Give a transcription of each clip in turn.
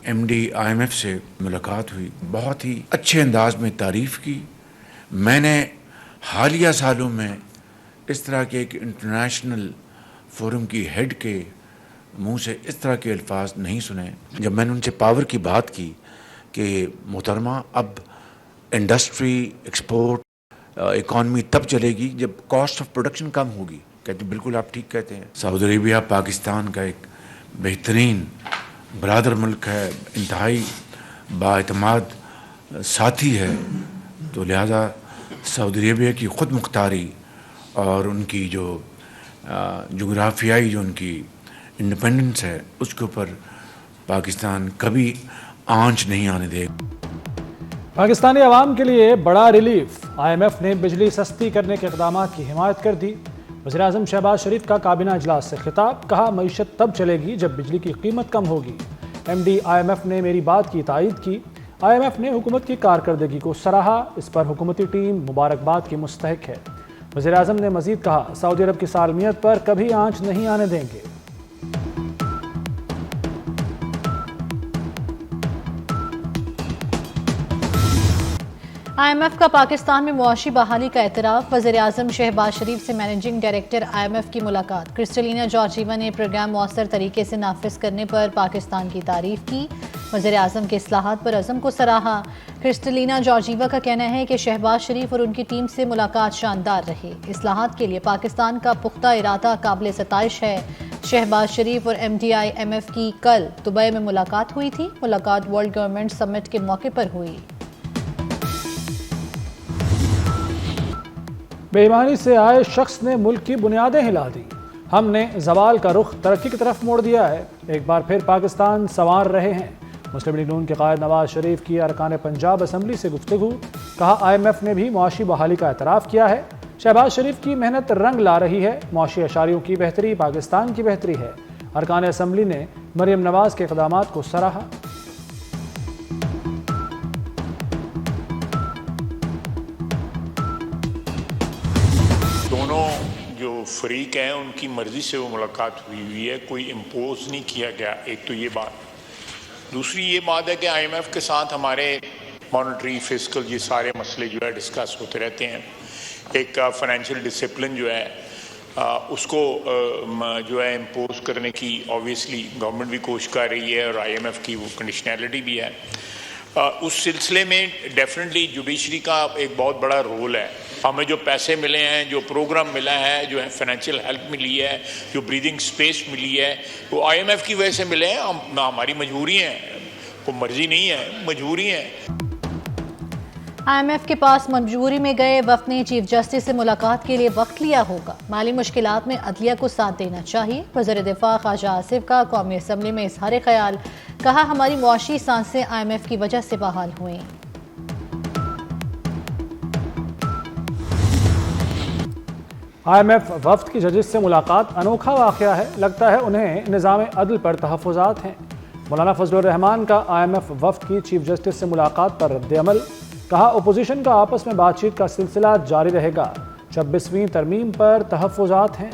MD IMF سے ملاقات ہوئی، بہت ہی اچھے انداز میں تعریف کی. میں نے حالیہ سالوں میں اس طرح کے ایک انٹرنیشنل فورم کی ہیڈ کے منہ سے اس طرح کے الفاظ نہیں سنے. جب میں نے ان سے پاور کی بات کی کہ محترمہ اب انڈسٹری، ایکسپورٹ، اکانومی تب چلے گی جب کاسٹ آف پروڈکشن کم ہوگی. کہتے بالکل آپ ٹھیک کہتے ہیں. سعودی عربیہ پاکستان کا ایک بہترین برادر ملک ہے، انتہائی بااعتماد ساتھی ہے، تو لہذا سعودی عربیہ کی خود مختاری اور ان کی جو جغرافیائی جو ان کی انڈیپینڈنس ہے اس کے اوپر پاکستان کبھی آنچ نہیں آنے دے گا. پاکستانی عوام کے لیے بڑا ریلیف، IMF نے بجلی سستی کرنے کے اقدامات کی حمایت کر دی. وزیراعظم شہباز شریف کا کابینہ اجلاس سے خطاب، کہا معیشت تب چلے گی جب بجلی کی قیمت کم ہوگی. MD IMF نے میری بات کی تائید کی. IMF نے حکومت کی کارکردگی کو سراہا، اس پر حکومتی ٹیم مبارکباد کی مستحق ہے. وزیراعظم نے مزید کہا سعودی عرب کی سالمیت پر کبھی آنچ نہیں آنے دیں گے. IMF کا پاکستان میں معاشی بحالی کا اعتراف، وزیراعظم شہباز شریف سے مینیجنگ ڈائریکٹر IMF کی ملاقات. کرسٹلینا جارجیوا نے پروگرام مؤثر طریقے سے نافذ کرنے پر پاکستان کی تعریف کی. وزیراعظم کے اصلاحات پر عزم کو سراہا. کرسٹلینا جارجیوا کا کہنا ہے کہ شہباز شریف اور ان کی ٹیم سے ملاقات شاندار رہی. اصلاحات کے لیے پاکستان کا پختہ ارادہ قابل ستائش ہے. شہباز شریف اور MD IMF کی کل دبئی میں ملاقات ہوئی تھی. ملاقات ورلڈ گورنمنٹ سمٹ کے موقع پر ہوئی. بے ایمانی سے آئے شخص نے ملک کی بنیادیں ہلا دی. ہم نے زوال کا رخ ترقی کی طرف موڑ دیا ہے. ایک بار پھر پاکستان سنوار رہے ہیں. مسلم لیگ نون کے قائد نواز شریف کی ارکان پنجاب اسمبلی سے گفتگو، کہا IMF نے بھی معاشی بحالی کا اعتراف کیا ہے. شہباز شریف کی محنت رنگ لا رہی ہے. معاشی اشاریوں کی بہتری پاکستان کی بہتری ہے. ارکان اسمبلی نے مریم نواز کے اقدامات کو سراہا. دونوں جو فریق ہیں ان کی مرضی سے وہ ملاقات ہوئی ہے، کوئی امپوز نہیں کیا گیا. ایک تو یہ بات. دوسری یہ بات ہے کہ IMF کے ساتھ ہمارے مانیٹری، فسکل، یہ سارے مسئلے جو ہے ڈسکس ہوتے رہتے ہیں. ایک فائنینشیل ڈسپلن جو ہے اس کو جو ہے امپوز کرنے کی آبویسلی گورنمنٹ بھی کوشش کر رہی ہے اور IMF کی وہ کنڈیشنلٹی بھی ہے. اس سلسلے میں ڈیفینیٹلی جوڈیشری کا ایک بہت بڑا رول ہے. ہمیں جو پیسے ملے ہیں، جو پروگرام ملا ہے، جو فائنینشیل ہیلپ ملی ہے، جو بریدنگ سپیس ملی ہے، وہ IMF کی وجہ سے ملے ہیں. ہماری مجبوری ہیں، کوئی مرضی نہیں ہے، مجبوری ہے. IMF کے پاس مجبوری میں گئے وفد نے چیف جسٹس سے ملاقات کے لیے وقت لیا ہوگا. مالی مشکلات میں عدلیہ کو ساتھ دینا چاہیے. وزیر دفاع خواجہ آصف کا قومی اسمبلی میں اظہار خیال، کہا ہماری معاشی سانسیں IMF کی وجہ سے بحال ہوئیں. IMF وفد کی ججز سے ملاقات انوکھا واقعہ ہے. لگتا ہے انہیں نظام عدل پر تحفظات ہیں. مولانا فضل الرحمان کا IMF وفد کی چیف جسٹس سے ملاقات پر رد عمل، کہا اپوزیشن کا آپس میں بات چیت کا سلسلہ جاری رہے گا. 26ویں ترمیم پر تحفظات ہیں.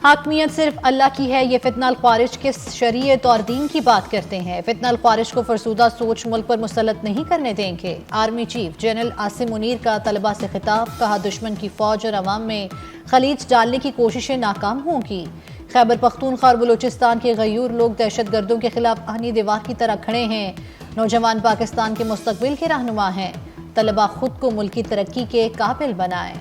حاکمیت صرف اللہ کی ہے، یہ فتنہ الخوارج کے شریعت اور دین کی بات کرتے ہیں. فتنہ الخوارج کو فرسودہ سوچ ملک پر مسلط نہیں کرنے دیں گے. Army chief general Asim Munir کا طلبہ سے خطاب، کہا دشمن کی فوج اور عوام میں خلیج ڈالنے کی کوششیں ناکام ہوں گی. خیبر پختونخوا اور بلوچستان کے غیور لوگ دہشت گردوں کے خلاف آہنی دیوار کی طرح کھڑے ہیں. نوجوان پاکستان کے مستقبل کے رہنما ہیں. طلبہ خود کو ملکی ترقی کے قابل بنائیں.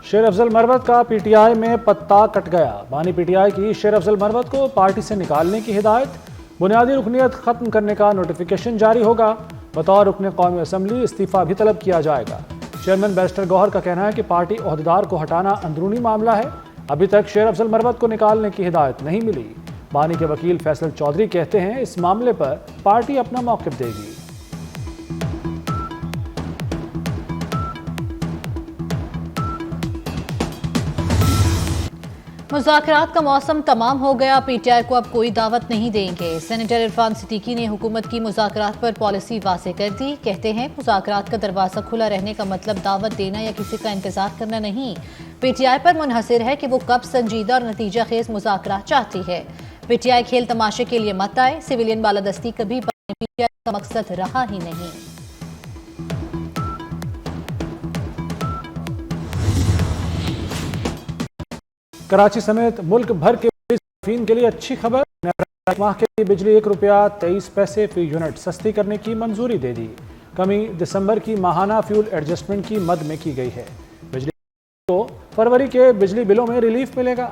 شیر افضل مروت کا PTI میں پتا کٹ گیا. بانی PTI کی شیر افضل مروت کو پارٹی سے نکالنے کی ہدایت. بنیادی رکنیت ختم کرنے کا نوٹیفیکیشن جاری ہوگا. بطور رکن قومی اسمبلی استعفیٰ بھی طلب کیا جائے گا. چیئرمین بیرسٹر گوہر کا کہنا ہے کہ پارٹی عہدیدار کو ہٹانا اندرونی معاملہ ہے. ابھی تک شیر افضل مروت کو نکالنے کی ہدایت نہیں ملی. بانی کے وکیل فیصل چودھری کہتے ہیں اس معاملے پر پارٹی اپنا موقف دے گی. مذاکرات کا موسم تمام ہو گیا، پی ٹی آئی کو اب کوئی دعوت نہیں دیں گے۔ سینیٹر عرفان صدیقی نے حکومت کی مذاکرات پر پالیسی واضح کر دی۔ کہتے ہیں مذاکرات کا دروازہ کھلا رہنے کا مطلب دعوت دینا یا کسی کا انتظار کرنا نہیں۔ پی ٹی آئی پر منحصر ہے کہ وہ کب سنجیدہ اور نتیجہ خیز مذاکرات چاہتی ہے۔ پی ٹی آئی کھیل تماشے کے لیے مت آئے، سویلین بالادستی کبھی پی ٹی آئی کا مقصد رہا ہی نہیں۔ کراچی سمیت ملک بھر کے صارفین کے لیے اچھی خبر، ماہ کے لیے بجلی ₹1.23 فی یونٹ سستی کرنے کی منظوری دے دی۔ کمی دسمبر کی ماہانہ فیول ایڈجسٹمنٹ کی مد میں کی گئی ہے۔ بجلی کو فروری کے بجلی بلوں میں ریلیف ملے گا۔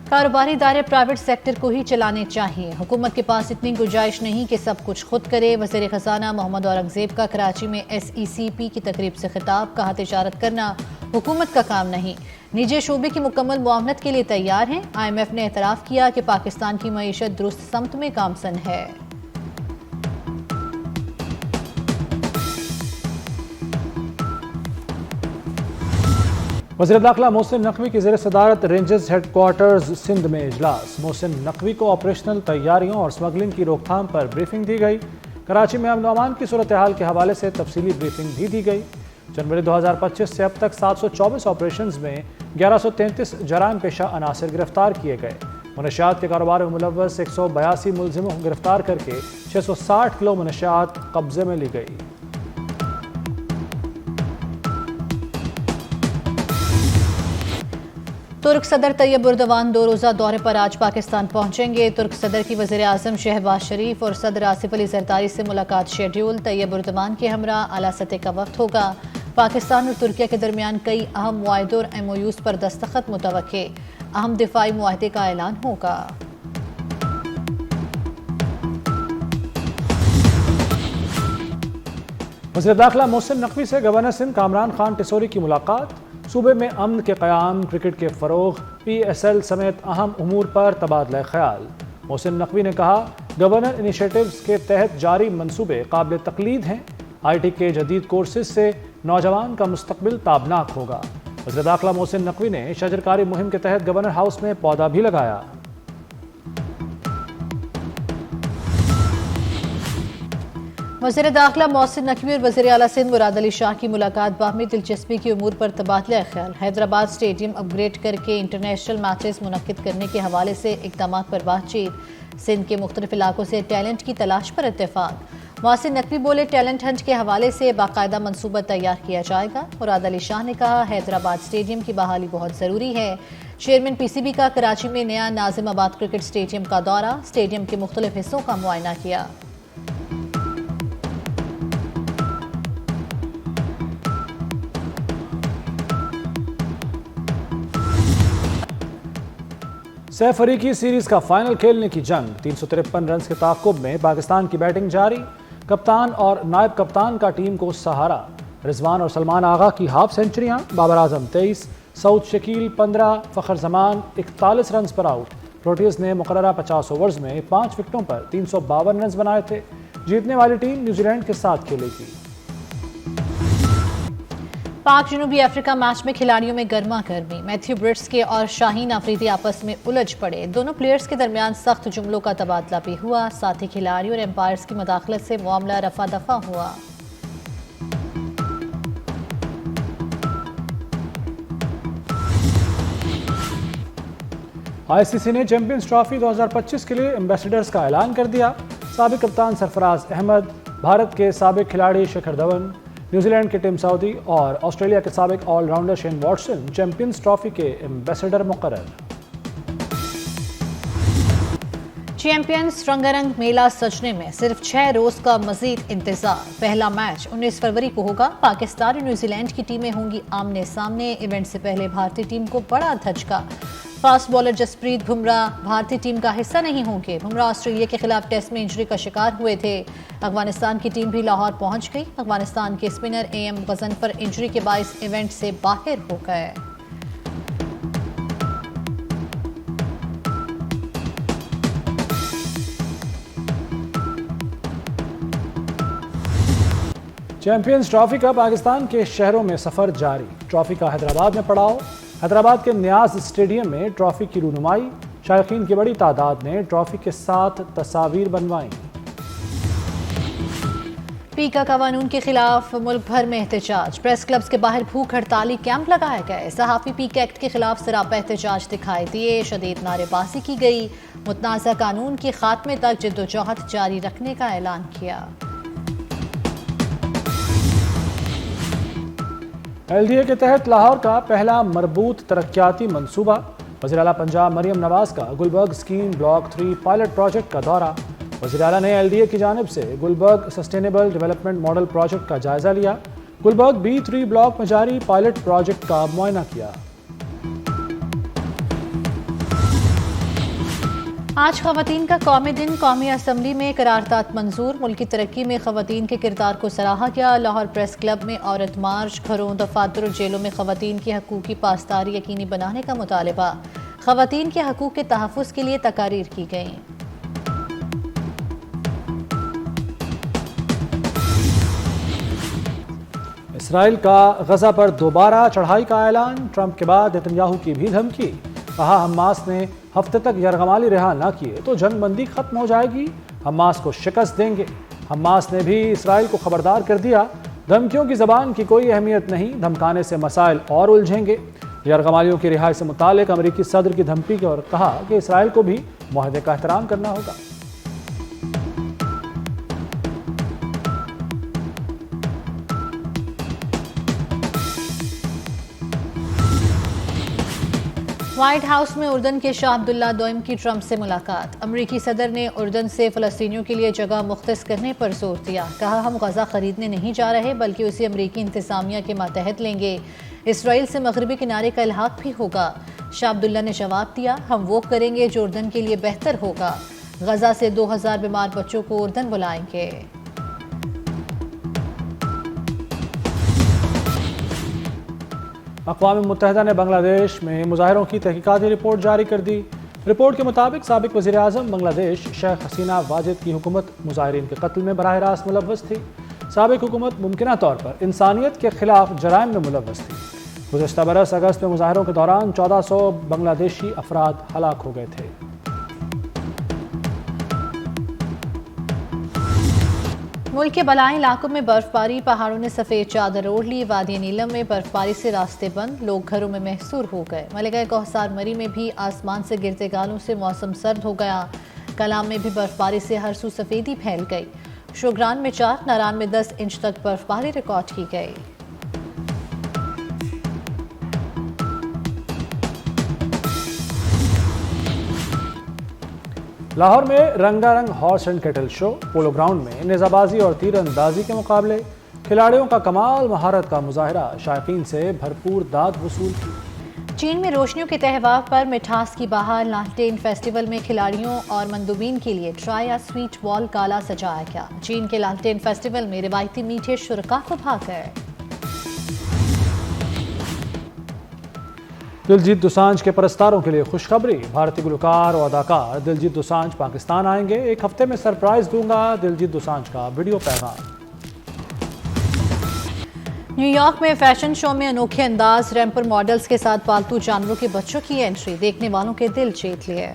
کاروباری ادارے پرائیویٹ سیکٹر کو ہی چلانے چاہیے، حکومت کے پاس اتنی گنجائش نہیں کہ سب کچھ خود کرے۔ وزیر خزانہ محمد اورنگزیب کا کراچی میں SECP کی تقریب سے خطاب، کہا تجارت کرنا حکومت کا کام نہیں، نجی شعبے کی مکمل معاونت کے لیے تیار ہیں۔ IMF نے اعتراف کیا کہ پاکستان کی معیشت درست سمت میں گامزن ہے۔ وزیر داخلہ محسن نقوی کی زیر صدارت رینجرز ہیڈ کوارٹرز سندھ میں اجلاس، محسن نقوی کو آپریشنل تیاریوں اور سمگلنگ کی روک تھام پر بریفنگ دی گئی۔ کراچی میں امن و امان کی صورتحال کے حوالے سے تفصیلی بریفنگ بھی دی گئی۔ جنوری 2025 سے اب تک 724 آپریشنز میں 1133 جرائم پیشہ عناصر گرفتار کیے گئے۔ منشیات کے کاروبار میں ملوث 182 ملزموں کو گرفتار کر کے 660 کلو منشیات قبضے میں لی گئی۔ ترک صدر طیب اردوان 2 روزہ دورے پر آج پاکستان پہنچیں گے۔ ترک صدر کی وزیر اعظم شہباز شریف اور صدر آصف علی زرداری سے ملاقات شیڈیول۔ طیب اردوان کے ہمراہ اعلیٰ سطح کا وفد ہوگا۔ پاکستان اور ترکیہ کے درمیان کئی اہم معاہدوں اور MOUs پر دستخط متوقع، اہم دفاعی معاہدے کا اعلان ہوگا۔ وزیر داخلہ محسن نقوی سے گورنر سندھ کامران خان ٹسوری کی ملاقات، صوبے میں امن کے قیام، کرکٹ کے فروغ، PSL سمیت اہم امور پر تبادلہ خیال۔ محسن نقوی نے کہا گورنر انیشیٹوز کے تحت جاری منصوبے قابل تقلید ہیں، IT کے جدید کورسز سے نوجوان کا مستقبل تابناک ہوگا۔ وزیر داخلہ محسن نقوی نے شجرکاری مہم کے تحت گورنر ہاؤس میں پودا بھی لگایا۔ وزیر داخلہ محسن نقوی اور وزیر اعلیٰ سندھ مراد علی شاہ کی ملاقات، باہمی دلچسپی کی امور پر تبادلہ خیال۔ حیدرآباد اسٹیڈیم اپ گریڈ کر کے انٹرنیشنل میچز منعقد کرنے کے حوالے سے اقدامات پر بات چیت۔ سندھ کے مختلف علاقوں سے ٹیلنٹ کی تلاش پر اتفاق۔ محسن نقوی بولے ٹیلنٹ ہنٹ کے حوالے سے باقاعدہ منصوبہ تیار کیا جائے گا۔ مراد علی شاہ نے کہا حیدرآباد اسٹیڈیم کی بحالی بہت ضروری ہے۔ چیئرمین PCB کا کراچی میں نیا ناظم آباد کرکٹ اسٹیڈیم کا دورہ، اسٹیڈیم کے مختلف حصوں کا معائنہ کیا۔ سیف فریقی سیریز کا فائنل کھیلنے کی جنگ، 353 رنز کے تعاقب میں پاکستان کی بیٹنگ جاری، کپتان اور نائب کپتان کا ٹیم کو سہارا۔ رضوان اور سلمان آغا کی ہاف سینچریاں، بابر اعظم 23، سعود شکیل 15، فخر زمان 41 رنز پر آؤٹ۔ پروٹیز نے مقررہ 50 اوورز میں 5 وکٹوں پر 352 رنز بنائے تھے۔ جیتنے والی ٹیم نیوزی لینڈ کے ساتھ کھیلے گی۔ پاک جنوبی افریقہ میچ میں کھلاڑیوں میں گرما گرمی، میتھیو برٹس کے اور شاہین آفریدی آپس میں الجھ پڑے، دونوں پلیئرز کے درمیان سخت جملوں کا تبادلہ بھی ہوا، ساتھ ہی کھلاڑیوں اور امپائرز کی مداخلت سے معاملہ رفع دفع ہوا۔ ICC نے چیمپئنز ٹرافی 2025 کے لیے ایمبیسڈرز کا اعلان کر دیا۔ سابق کپتان سرفراز احمد، بھارت کے سابق کھلاڑی شکھر دھون، نیوزی لینڈ کے ٹیم سعودی اور آسٹریلیا کے سابق all rounder Shane Watson champions trophy کے ایمبیسڈر مقرر۔ چیمپئنز رنگارنگ میلہ سجنے میں صرف 6 روز کا مزید انتظار۔ پہلا میچ 19 فروری کو ہوگا۔ پاکستان اور نیوزی لینڈ کی ٹیمیں ہوں گی آمنے سامنے۔ ایونٹ سے پہلے بھارتی ٹیم کو بڑا دھچکا، فاسٹ بالر جسپریت بمراہ بھارتی ٹیم کا حصہ نہیں ہوں گے۔ بمراہ آسٹریلیا کے خلاف ٹیسٹ میں انجری کا شکار ہوئے تھے۔ افغانستان کی ٹیم بھی لاہور پہنچ گئی۔ افغانستان کے اسپنر AM غضنفر انجری کے باعث ایونٹ سے باہر ہو گئے۔ چیمپئنز ٹرافی کا پاکستان کے شہروں میں سفر جاری، ٹرافی کا حیدرآباد میں پڑاؤ، حیدرآباد کے نیاز اسٹیڈیم میں ٹرافی کی رونمائی، شائقین کی بڑی تعداد نے ٹرافی کے ساتھ تصاویر بنوائیں۔ پیکا قانون کے خلاف ملک بھر میں احتجاج، پریس کلبز کے باہر بھوک ہڑتالی کیمپ لگائے گئے، صحافی پیکا ایکٹ کے خلاف سراپا احتجاج دکھائی دیے، شدید نعرے بازی کی گئی، متنازع قانون کے خاتمے تک جدوجہد جاری رکھنے کا اعلان کیا۔ ایل ڈی اے کے تحت لاہور کا پہلا مربوط ترقیاتی منصوبہ، وزیر اعلیٰ پنجاب مریم نواز کا Gulberg scheme block 3 pilot project کا دورہ، وزیر اعلیٰ نے ایل ڈی اے کی جانب سے Gulberg sustainable development model project کا جائزہ لیا، گلبرگ B3 بلاک میں جاری پائلٹ پروجیکٹ کا معائنہ کیا۔ آج خواتین کا قومی دن، قومی اسمبلی میں قرارداد منظور، ملکی ترقی میں خواتین کے کردار کو سراہا گیا، لاہور پریس کلب میں عورت مارچ، گھروں، دفاتر اور جیلوں میں خواتین کے حقوق کی پاسداری یقینی بنانے کا مطالبہ، خواتین کے حقوق کے تحفظ کے لیے تقاریر کی گئیں۔ اسرائیل کا غزہ پر دوبارہ چڑھائی کا اعلان، ٹرمپ کے بعد نتنیاہو کی بھی دھمکی، کہا حماس نے ہفتے تک یرغمالی رہا نہ کیے تو جنگ بندی ختم ہو جائے گی، حماس کو شکست دیں گے۔ حماس نے بھی اسرائیل کو خبردار کر دیا، دھمکیوں کی زبان کی کوئی اہمیت نہیں، دھمکانے سے مسائل اور الجھیں گے۔ یرغمالیوں کی رہائی سے متعلق امریکی صدر کی دھمکی اور کہا کہ اسرائیل کو بھی معاہدے کا احترام کرنا ہوگا۔ وائٹ ہاؤس میں اردن کے شاہ عبداللہ دوئم کی ٹرمپ سے ملاقات، امریکی صدر نے اردن سے فلسطینیوں کے لیے جگہ مختص کرنے پر زور دیا، کہا ہم غزہ خریدنے نہیں جا رہے بلکہ اسے امریکی انتظامیہ کے ماتحت لیں گے، اسرائیل سے مغربی کنارے کا الحاق بھی ہوگا۔ شاہ عبداللہ نے جواب دیا، ہم وہ کریں گے جو اردن کے لیے بہتر ہوگا، غزہ سے 2000 بیمار بچوں کو اردن بلائیں گے۔ اقوام متحدہ نے بنگلہ دیش میں مظاہروں کی تحقیقاتی رپورٹ جاری کر دی، رپورٹ کے مطابق سابق وزیر اعظم بنگلہ دیش شیخ حسینہ واجد کی حکومت مظاہرین کے قتل میں براہ راست ملوث تھی، سابق حکومت ممکنہ طور پر انسانیت کے خلاف جرائم میں ملوث تھی۔ گزشتہ برس اگست میں مظاہروں کے دوران 1400 بنگلہ دیشی افراد ہلاک ہو گئے تھے۔ ملک کے بلائیں علاقوں میں برف باری، پہاڑوں نے سفید چادر اوڑھ لی، وادی نیلم میں برف باری سے راستے بند، لوگ گھروں میں محصور ہو گئے۔ ملکہ کوہسار مری میں بھی آسمان سے گرتے گالوں سے موسم سرد ہو گیا، کلام میں بھی برف باری سے ہر سو سفیدی پھیل گئی، شوگران میں 4، ناران میں 10 انچ تک برف باری ریکارڈ کی گئی۔ لاہور میں رنگا رنگ horse and cattle show, polo ground میں نیزہ بازی اور تیر اندازی کے مقابلے، کھلاڑیوں کا کمال مہارت کا مظاہرہ، شائقین سے بھرپور داد وصول کی۔ چین میں روشنیوں کے تہوار پر مٹھاس کی بہار، لانٹین فیسٹیول میں کھلاڑیوں اور مندوبین کے لیے ٹرائی یا سویٹ بال گالا سجایا گیا، چین کے لانٹین فیسٹیول میں روایتی میٹھے شرکاء کو بھاگ گئے۔ دلجیت دوسانجھ کے پرستاروں کے لیے خوشخبری، بھارتی گلوکار اور اداکار دلجیت دوسانجھ پاکستان آئیں گے، ایک ہفتے میں سرپرائز دوں گا، دلجیت دوسانجھ کا ویڈیو پیغام۔ نیو یارک میں فیشن شو میں انوکھے انداز، ریمپر ماڈلز کے ساتھ پالتو جانوروں کے بچوں کی انٹری، دیکھنے والوں کے دل جیت لیے۔